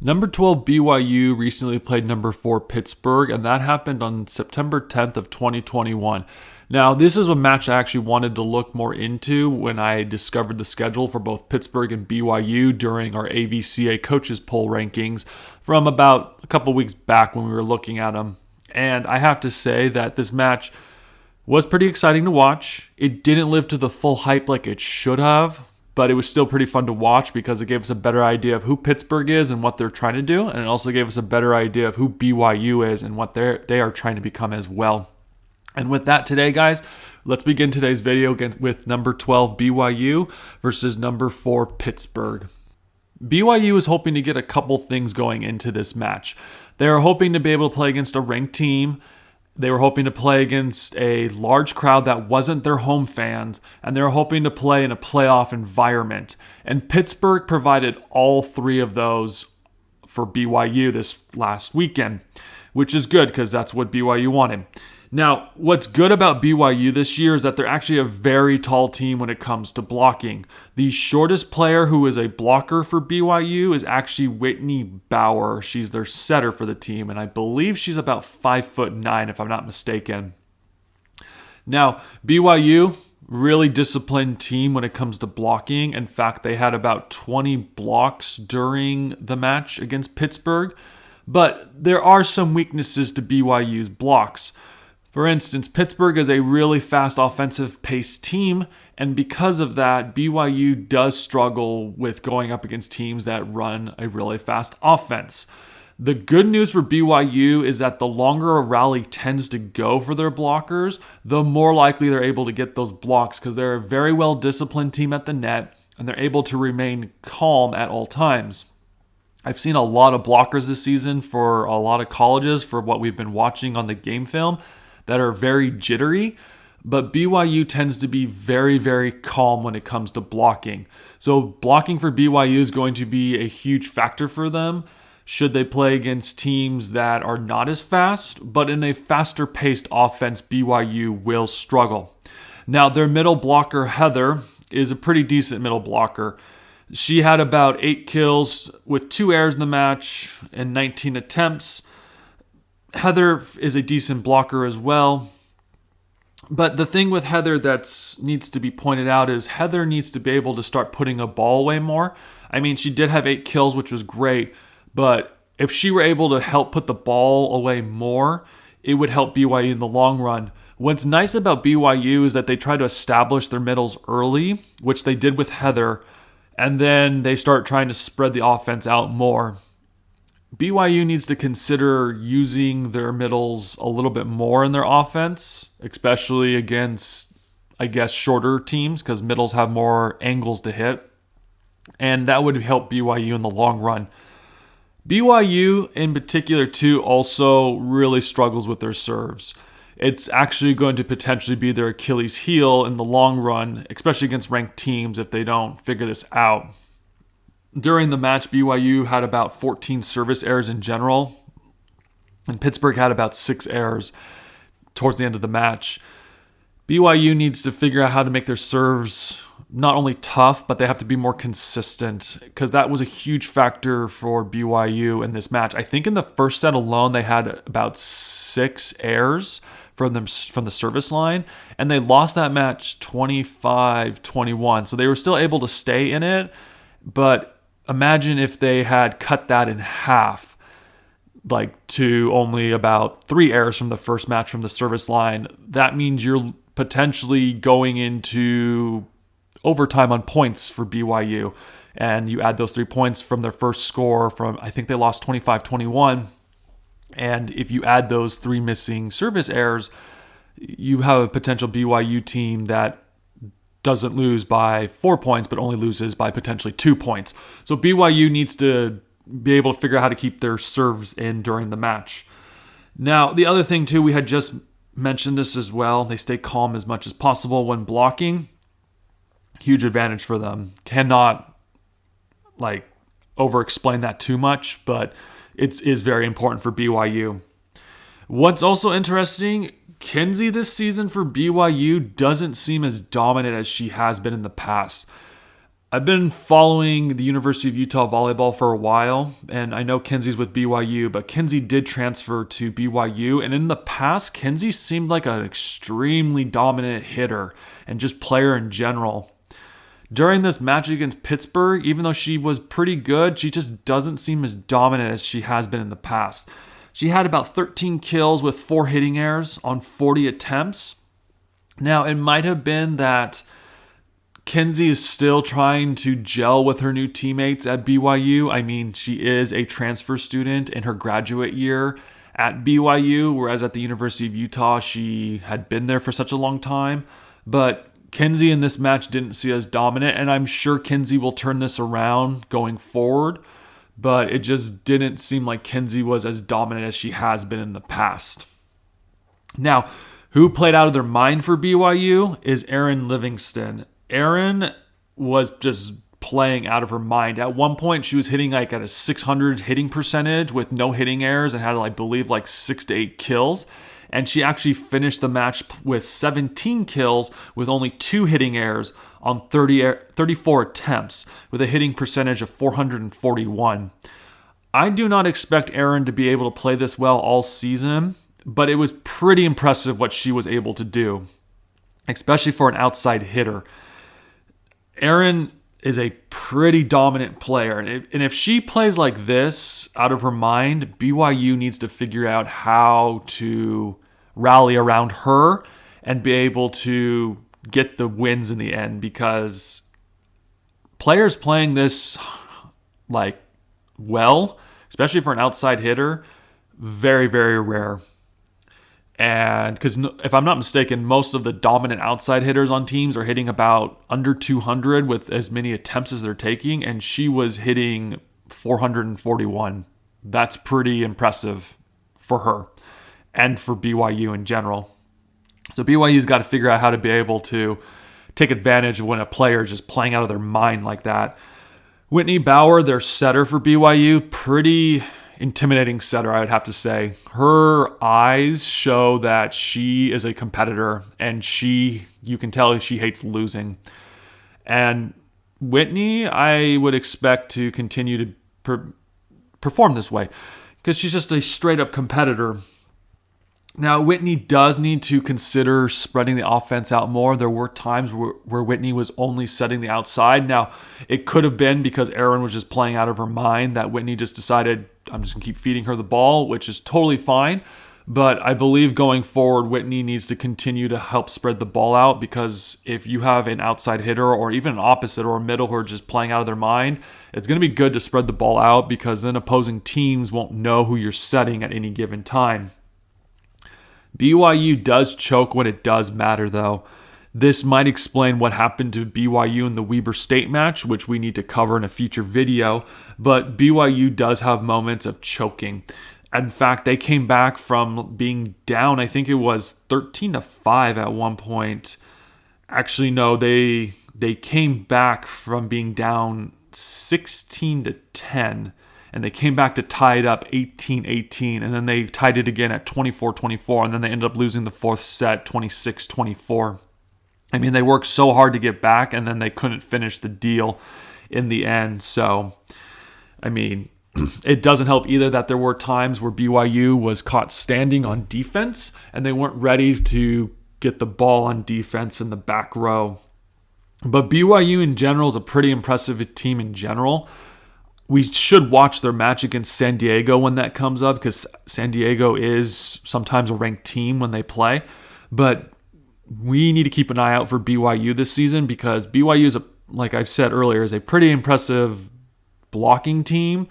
Number 12 BYU recently played number 4 Pittsburgh, and that happened on September 10th of 2021. Now, this is a match I actually wanted to look more into when I discovered the schedule for both Pittsburgh and BYU during our AVCA coaches poll rankings from about a couple weeks back when we were looking at them. And I have to say that this match was pretty exciting to watch. It didn't live to the full hype like it should have, but it was still pretty fun to watch because it gave us a better idea of who Pittsburgh is and what they're trying to do, and it also gave us a better idea of who BYU is and what they are trying to become as well. And with that today, guys, let's begin today's video with number 12 BYU versus number 4 Pittsburgh. BYU is hoping to get a couple things going into this match. They are hoping to be able to play against a ranked team. They were hoping to play against a large crowd that wasn't their home fans, and they were hoping to play in a playoff environment. And Pittsburgh provided all three of those for BYU this last weekend, which is good because that's what BYU wanted. Now, what's good about BYU this year is that they're actually a very tall team when it comes to blocking. The shortest player who is a blocker for BYU is actually Whitney Bauer. She's their setter for the team, and I believe she's about 5'9" if I'm not mistaken. Now, BYU, really disciplined team when it comes to blocking. In fact, they had about 20 blocks during the match against Pittsburgh, but there are some weaknesses to BYU's blocks. For instance, Pittsburgh is a really fast offensive-paced team, and because of that, BYU does struggle with going up against teams that run a really fast offense. The good news for BYU is that the longer a rally tends to go for their blockers, the more likely they're able to get those blocks because they're a very well-disciplined team at the net, and they're able to remain calm at all times. I've seen a lot of blockers this season for a lot of colleges for what we've been watching on the game film that are very jittery, but BYU tends to be very, very calm when it comes to blocking. So blocking for BYU is going to be a huge factor for them should they play against teams that are not as fast, but in a faster paced offense, BYU will struggle. Now, their middle blocker, Heather, is a pretty decent middle blocker. She had about 8 kills with 2 errors in the match and 19 attempts. Heather is a decent blocker as well. But the thing with Heather that needs to be pointed out is Heather needs to be able to start putting a ball away more. I mean, she did have 8 kills, which was great. But if she were able to help put the ball away more, it would help BYU in the long run. What's nice about BYU is that they try to establish their middles early, which they did with Heather, and then they start trying to spread the offense out more. BYU needs to consider using their middles a little bit more in their offense, especially against, I guess, shorter teams because middles have more angles to hit. And that would help BYU in the long run. BYU in particular, too, also really struggles with their serves. It's actually going to potentially be their Achilles heel in the long run, especially against ranked teams if they don't figure this out. During the match, BYU had about 14 service errors in general, and Pittsburgh had about 6 errors towards the end of the match. BYU needs to figure out how to make their serves not only tough, but they have to be more consistent because that was a huge factor for BYU in this match. I think in the first set alone, they had about 6 errors from the service line, and they lost that match 25-21. So they were still able to stay in it, but imagine if they had cut that in half, like to only about 3 errors from the first match from the service line. That means you're potentially going into overtime on points for BYU. And you add those 3 points from their first score from, I think they lost 25-21. And if you add those 3 missing service errors, you have a potential BYU team that doesn't lose by 4 points, but only loses by potentially 2 points. So BYU needs to be able to figure out how to keep their serves in during the match. Now, the other thing too, we had just mentioned this as well. They stay calm as much as possible when blocking. Huge advantage for them. Cannot over-explain that too much, but it is very important for BYU. What's also interesting, Kenzie this season for BYU doesn't seem as dominant as she has been in the past. I've been following the University of Utah volleyball for a while, and I know Kenzie's with BYU, but Kenzie did transfer to BYU, and in the past, Kenzie seemed like an extremely dominant hitter and just player in general. During this match against Pittsburgh, even though she was pretty good, she just doesn't seem as dominant as she has been in the past. She had about 13 kills with 4 hitting errors on 40 attempts. Now, it might have been that Kenzie is still trying to gel with her new teammates at BYU. I mean, she is a transfer student in her graduate year at BYU, whereas at the University of Utah, she had been there for such a long time. But Kenzie in this match didn't see as dominant, and I'm sure Kenzie will turn this around going forward, but it just didn't seem like Kenzie was as dominant as she has been in the past. Now, who played out of their mind for BYU is Erin Livingston. Erin was just playing out of her mind. At one point, she was hitting like at a 600 hitting percentage with no hitting errors and had, I believe, like 6 to 8 kills. And she actually finished the match with 17 kills with only 2 hitting errors on 34 attempts with a hitting percentage of 441. I do not expect Erin to be able to play this well all season, but it was pretty impressive what she was able to do, especially for an outside hitter. Erin is a pretty dominant player, and if she plays like this out of her mind, BYU needs to figure out how to rally around her and be able to get the wins in the end, because players playing this well, especially for an outside hitter, very, very rare. And because if I'm not mistaken, most of the dominant outside hitters on teams are hitting about under 200 with as many attempts as they're taking, and she was hitting 441. That's pretty impressive for her and for BYU in general. So BYU's got to figure out how to be able to take advantage of when a player is just playing out of their mind like that. Whitney Bauer, their setter for BYU, pretty intimidating setter, I would have to say. Her eyes show that she is a competitor, and you can tell she hates losing. And Whitney, I would expect to continue to perform this way because she's just a straight up competitor. Now, Whitney does need to consider spreading the offense out more. There were times where Whitney was only setting the outside. Now, it could have been because Erin was just playing out of her mind that Whitney just decided, I'm just going to keep feeding her the ball, which is totally fine. But I believe going forward, Whitney needs to continue to help spread the ball out, because if you have an outside hitter or even an opposite or a middle who are just playing out of their mind, it's going to be good to spread the ball out, because then opposing teams won't know who you're setting at any given time. BYU does choke when it does matter, though. This might explain what happened to BYU in the Weber State match, which we need to cover in a future video, but BYU does have moments of choking. In fact, they came back from being down, I think it was 13-5 at one point. Actually, no, they came back from being down 16-10. And they came back to tie it up 18-18. And then they tied it again at 24-24. And then they ended up losing the fourth set, 26-24. I mean, they worked so hard to get back, and then they couldn't finish the deal in the end. So, I mean, it doesn't help either that there were times where BYU was caught standing on defense, and they weren't ready to get the ball on defense in the back row. But BYU in general is a pretty impressive team in general. We should watch their match against San Diego when that comes up, because San Diego is sometimes a ranked team when they play. But we need to keep an eye out for BYU this season, because BYU is, like I've said earlier, is a pretty impressive blocking team.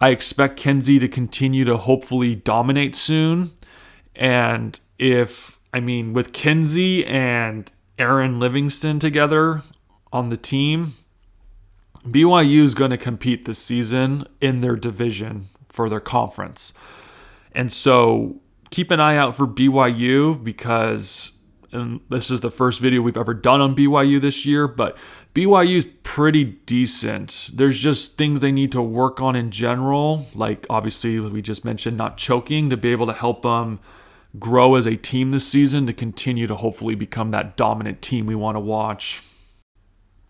I expect Kenzie to continue to hopefully dominate soon. And with Kenzie and Erin Livingston together on the team, BYU is going to compete this season in their division for their conference. And so keep an eye out for BYU, because this is the first video we've ever done on BYU this year, but BYU is pretty decent. There's just things they need to work on in general, like obviously we just mentioned not choking, to be able to help them grow as a team this season, to continue to hopefully become that dominant team we want to watch.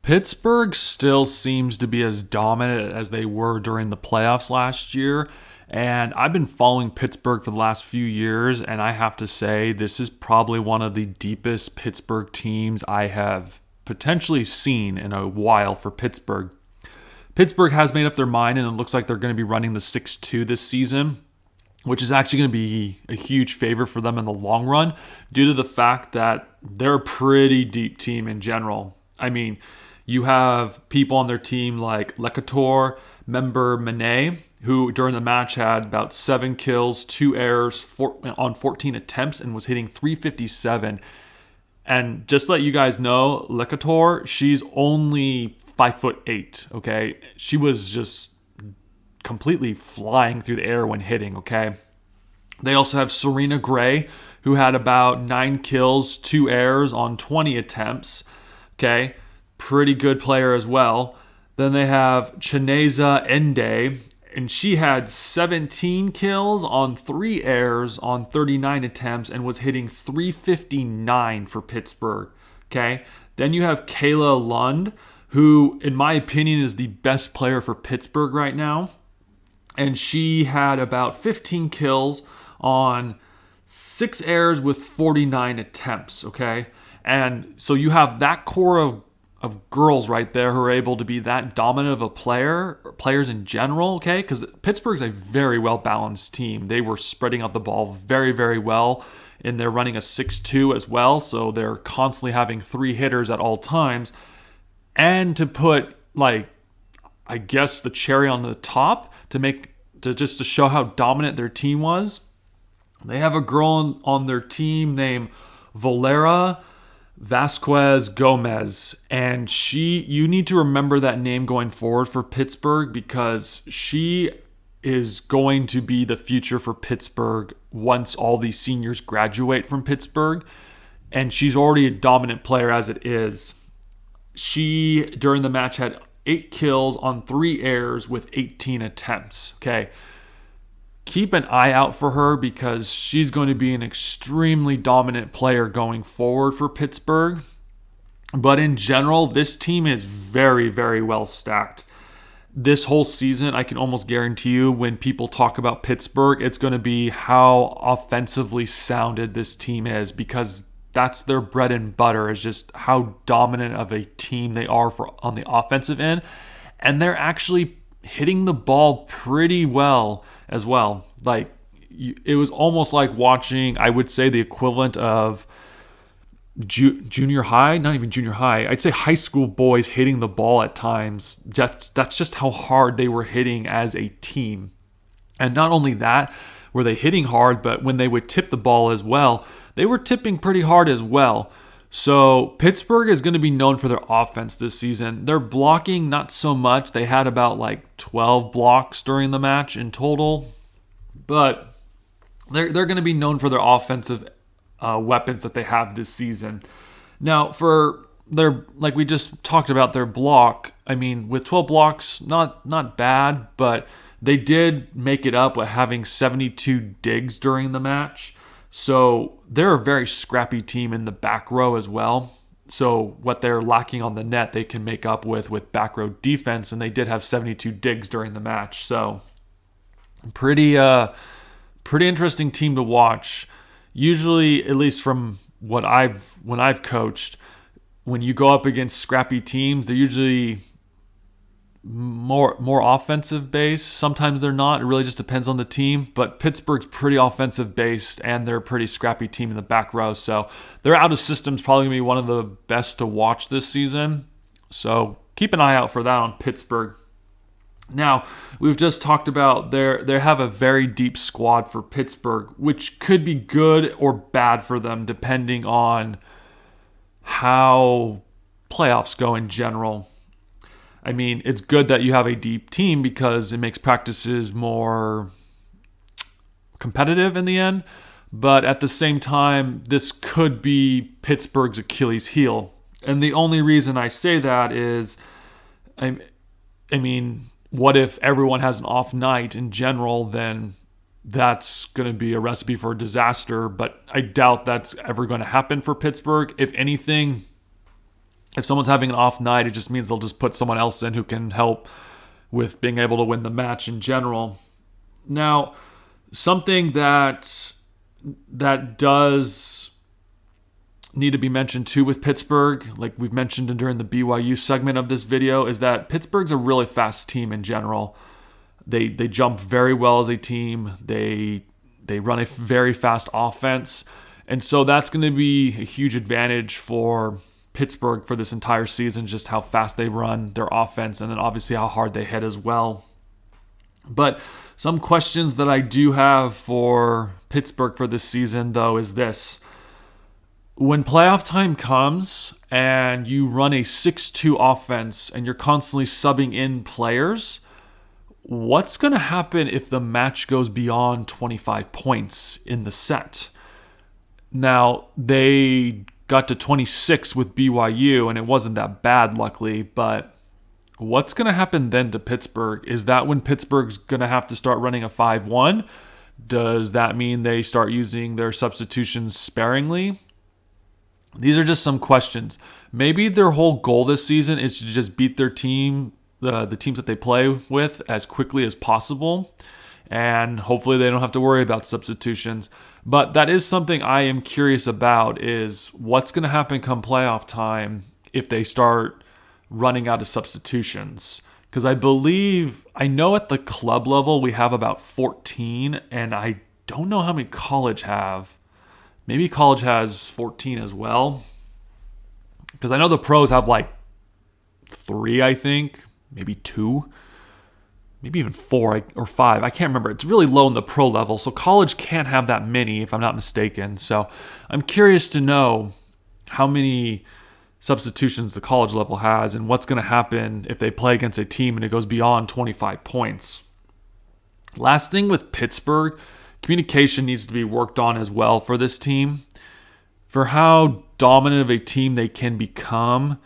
Pittsburgh still seems to be as dominant as they were during the playoffs last year. And I've been following Pittsburgh for the last few years, and I have to say, this is probably one of the deepest Pittsburgh teams I have potentially seen in a while for Pittsburgh. Pittsburgh has made up their mind, and it looks like they're going to be running the 6-2 this season, which is actually going to be a huge favor for them in the long run due to the fact that they're a pretty deep team in general. I mean, you have people on their team like Lecator, member Manet, who during the match had about 7 kills, 2 errors on 14 attempts and was hitting 357. And just to let you guys know, Lecator, she's only 5'8", okay? She was just completely flying through the air when hitting, okay? They also have Serena Gray, who had about 9 kills, 2 errors on 20 attempts, okay? Pretty good player as well. Then they have Chineza Ende, and she had 17 kills on 3 errors on 39 attempts and was hitting 359 for Pittsburgh. Okay. Then you have Kayla Lund, who, in my opinion, is the best player for Pittsburgh right now. And she had about 15 kills on 6 errors with 49 attempts. Okay. And so you have that core of girls right there who are able to be that dominant of a player, or players in general, okay? Because Pittsburgh's a very well-balanced team. They were spreading out the ball very, very well, and they're running a 6-2 as well, so they're constantly having 3 hitters at all times. And to put, like, I guess the cherry on the top to show how dominant their team was, they have a girl on their team named Valera Vasquez Gomez, and you need to remember that name going forward for Pittsburgh because she is going to be the future for Pittsburgh once all these seniors graduate from Pittsburgh, and she's already a dominant player as it is. She, during the match, had 8 kills on 3 errors with 18 attempts, okay? Keep an eye out for her because she's going to be an extremely dominant player going forward for Pittsburgh. But in general, this team is very, very well stacked. This whole season, I can almost guarantee you when people talk about Pittsburgh, it's going to be how offensively sounded this team is because that's their bread and butter is just how dominant of a team they are on the offensive end. And they're actually hitting the ball pretty well as well. Like, it was almost like watching, I would say, the equivalent of junior high, not even junior high, I'd say high school boys hitting the ball at times. That's just how hard they were hitting as a team. And not only that, were they hitting hard, but when they would tip the ball as well, they were tipping pretty hard as well. So Pittsburgh is going to be known for their offense this season. Their blocking, not so much. They had about like 12 blocks during the match in total. But they're going to be known for their offensive weapons that they have this season. Now, for their, like we just talked about, their block, I mean, with 12 blocks, not bad, but they did make it up with having 72 digs during the match. So they're a very scrappy team in the back row as well. So what they're lacking on the net, they can make up with back row defense, and they did have 72 digs during the match. So pretty interesting team to watch. Usually, at least from when I've coached, when you go up against scrappy teams, they're usually more offensive based. Sometimes they're not. It really just depends on the team. But Pittsburgh's pretty offensive based, and they're a pretty scrappy team in the back row. So their out of system's probably gonna be one of the best to watch this season. So keep an eye out for that on Pittsburgh. Now, we've just talked about they have a very deep squad for Pittsburgh, which could be good or bad for them depending on how playoffs go in general. I mean, it's good that you have a deep team because it makes practices more competitive in the end. But at the same time, this could be Pittsburgh's Achilles heel. And the only reason I say that is, I mean, what if everyone has an off night in general, then that's going to be a recipe for a disaster. But I doubt that's ever going to happen for Pittsburgh. If anything, If someone's having an off night, it just means they'll just put someone else in who can help with being able to win the match in general. Now, something that does need to be mentioned too with Pittsburgh, like we've mentioned during the BYU segment of this video, is that Pittsburgh's a really fast team in general. They jump very well as a team. They run a very fast offense. And so that's going to be a huge advantage for Pittsburgh for this entire season, just how fast they run their offense and then obviously how hard they hit as well. But some questions that I do have for Pittsburgh for this season, though, is this. When playoff time comes and you run a 6-2 offense and you're constantly subbing in players, what's going to happen if the match goes beyond 25 points in the set? Now, they got to 26 with BYU, and it wasn't that bad, luckily, but what's going to happen then to Pittsburgh? Is that when Pittsburgh's going to have to start running a 5-1? Does that mean they start using their substitutions sparingly? These are just some questions. Maybe their whole goal this season is to just beat their team, the teams that they play with, as quickly as possible, and hopefully they don't have to worry about substitutions. But that is something I am curious about, is what's going to happen come playoff time if they start running out of substitutions. Because I know at the club level we have about 14, and I don't know how many college have. Maybe college has 14 as well. Because I know the pros have like 3, I think. Maybe 2. Maybe even 4 or 5. I can't remember. It's really low in the pro level. So college can't have that many, if I'm not mistaken. So I'm curious to know how many substitutions the college level has and what's going to happen if they play against a team and it goes beyond 25 points. Last thing with Pittsburgh, communication needs to be worked on as well for this team. For how dominant of a team they can become,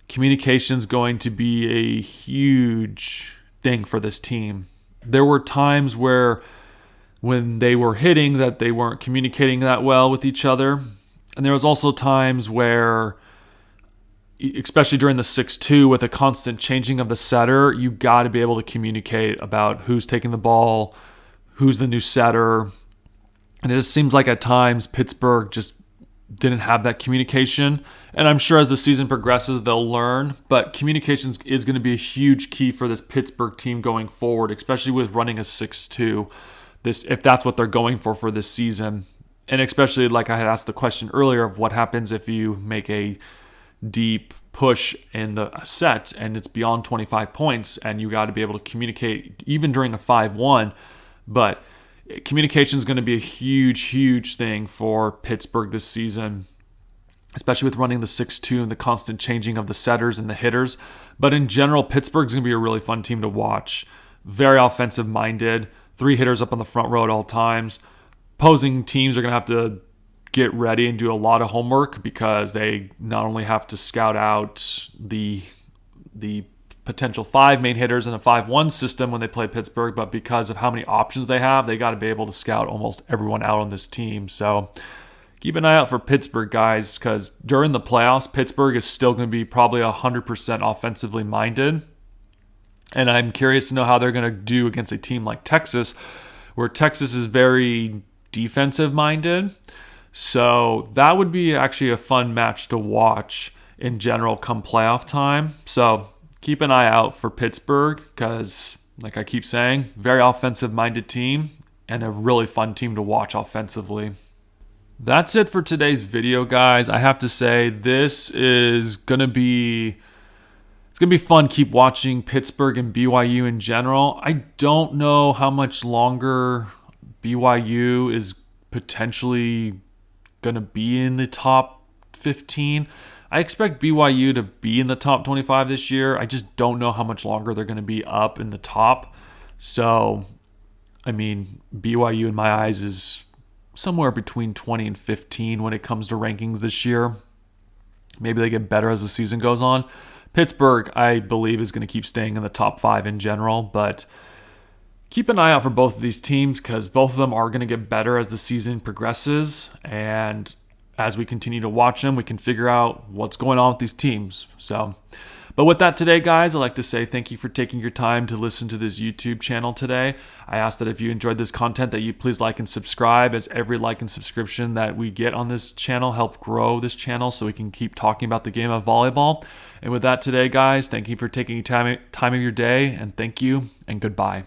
communication is going to be a huge thing for this team. There were times where when they were hitting that they weren't communicating that well with each other. And there was also times where, especially during the 6-2 with a constant changing of the setter, you got to be able to communicate about who's taking the ball, who's the new setter. And it just seems like at times Pittsburgh just didn't have that communication. And I'm sure as the season progresses, they'll learn. But communication is going to be a huge key for this Pittsburgh team going forward, especially with running a 6-2, if that's what they're going for this season. And especially, like I had asked the question earlier, of what happens if you make a deep push in the set and it's beyond 25 points and you got to be able to communicate even during a 5-1. But communication is going to be a huge thing for Pittsburgh this season, especially with running the 6-2 and the constant changing of the setters and the hitters. But in general, Pittsburgh's going to be a really fun team to watch. Very offensive-minded, 3 hitters up on the front row at all times. Opposing teams are going to have to get ready and do a lot of homework because they not only have to scout out the potential 5 main hitters in a 5-1 system when they play Pittsburgh, but because of how many options they have, they got to be able to scout almost everyone out on this team. So keep an eye out for Pittsburgh, guys, because during the playoffs, Pittsburgh is still going to be probably 100% offensively minded. And I'm curious to know how they're going to do against a team like Texas, where Texas is very defensive minded. So that would be actually a fun match to watch in general come playoff time. So keep an eye out for Pittsburgh because, like I keep saying, very offensive-minded team and a really fun team to watch offensively. That's it for today's video, guys. I have to say, this is going to be fun. Keep watching Pittsburgh and BYU in general. I don't know how much longer BYU is potentially going to be in the top 15. I expect BYU to be in the top 25 this year. I just don't know how much longer they're going to be up in the top. So, I mean, BYU in my eyes is somewhere between 20 and 15 when it comes to rankings this year. Maybe they get better as the season goes on. Pittsburgh, I believe, is going to keep staying in the top 5 in general, but keep an eye out for both of these teams because both of them are going to get better as the season progresses. And as we continue to watch them, we can figure out what's going on with these teams. But with that today, guys, I'd like to say thank you for taking your time to listen to this YouTube channel today. I ask that if you enjoyed this content that you please like and subscribe, as every like and subscription that we get on this channel help grow this channel so we can keep talking about the game of volleyball. And with that today, guys, thank you for taking time of your day, and thank you and goodbye.